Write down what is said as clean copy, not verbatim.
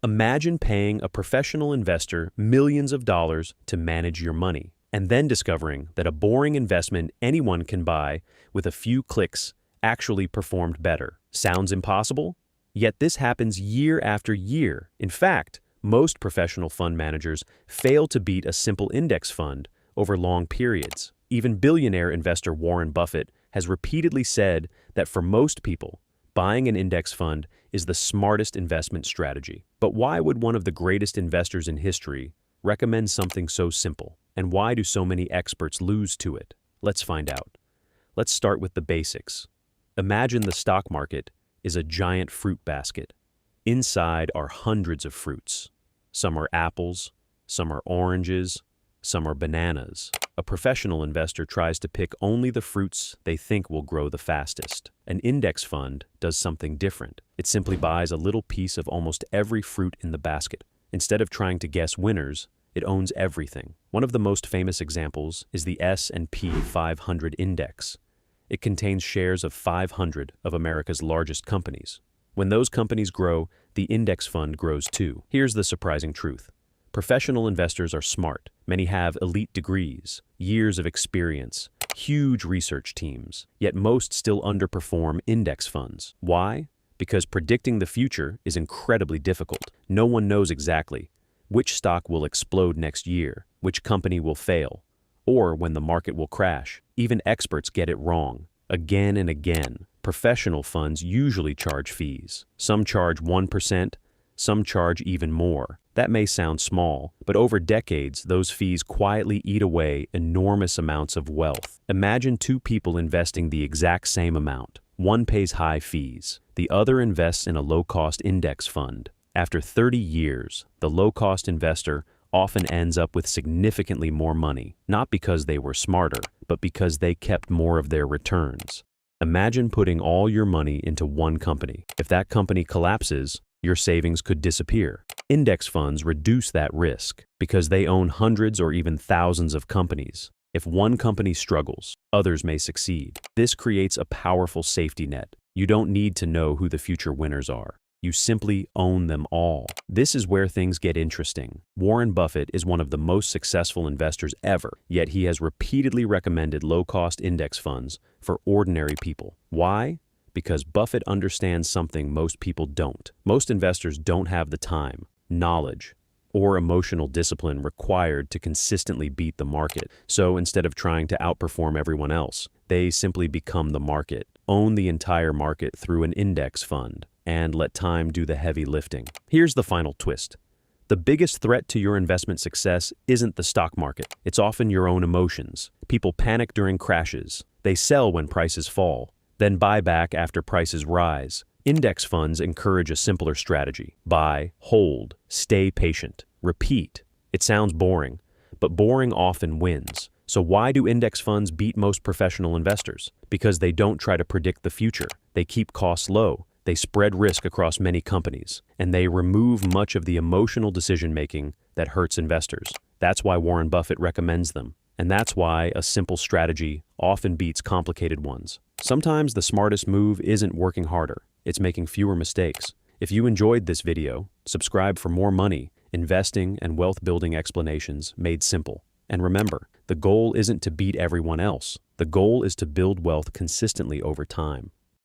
Imagine paying a professional investor millions of dollars to manage your money, and then discovering that a boring investment anyone can buy with a few clicks actually performed better. Sounds impossible? Yet this happens year after year. In fact, most professional fund managers fail to beat a simple index fund over long periods. Even billionaire investor Warren Buffett has repeatedly said that for most people, buying an index fund is the smartest investment strategy. But why would one of the greatest investors in history recommend something so simple? And why do so many experts lose to it? Let's find out. Let's start with the basics. Imagine the stock market is a giant fruit basket. Inside are hundreds of fruits. Some are apples, some are oranges, some are bananas. A professional investor tries to pick only the fruits they think will grow the fastest. An index fund does something different. It simply buys a little piece of almost every fruit in the basket. Instead of trying to guess winners, it owns everything. One of the most famous examples is the S&P 500 index. It contains shares of 500 of America's largest companies. When those companies grow, the index fund grows too. Here's the surprising truth. Professional investors are smart. Many have elite degrees, years of experience, huge research teams, yet most still underperform index funds. Why? Because predicting the future is incredibly difficult. No one knows exactly which stock will explode next year, which company will fail, or when the market will crash. Even experts get it wrong. Again and again, professional funds usually charge fees. Some charge 1%, some charge even more. That may sound small, but over decades, those fees quietly eat away enormous amounts of wealth. Imagine two people investing the exact same amount. One pays high fees. The other invests in a low-cost index fund. After 30 years, the low-cost investor often ends up with significantly more money, not because they were smarter, but because they kept more of their returns. Imagine putting all your money into one company. If that company collapses, your savings could disappear. Index funds reduce that risk because they own hundreds or even thousands of companies. If one company struggles, others may succeed. This creates a powerful safety net. You don't need to know who the future winners are. You simply own them all. This is where things get interesting. Warren Buffett is one of the most successful investors ever, yet he has repeatedly recommended low-cost index funds for ordinary people. Why? Because Buffett understands something most people don't. Most investors don't have the time, knowledge, or emotional discipline required to consistently beat the market. So instead of trying to outperform everyone else, they simply become the market, own the entire market through an index fund, and let time do the heavy lifting. Here's the final twist. The biggest threat to your investment success isn't the stock market. It's often your own emotions. People panic during crashes. They sell when prices fall, then buy back after prices rise. Index funds encourage a simpler strategy. Buy, hold, stay patient, repeat. It sounds boring, but boring often wins. So why do index funds beat most professional investors? Because they don't try to predict the future. They keep costs low. They spread risk across many companies, and they remove much of the emotional decision-making that hurts investors. That's why Warren Buffett recommends them. And that's why a simple strategy often beats complicated ones. Sometimes the smartest move isn't working harder, it's making fewer mistakes. If you enjoyed this video, subscribe for more money, investing, and wealth-building explanations made simple. And remember, the goal isn't to beat everyone else. The goal is to build wealth consistently over time.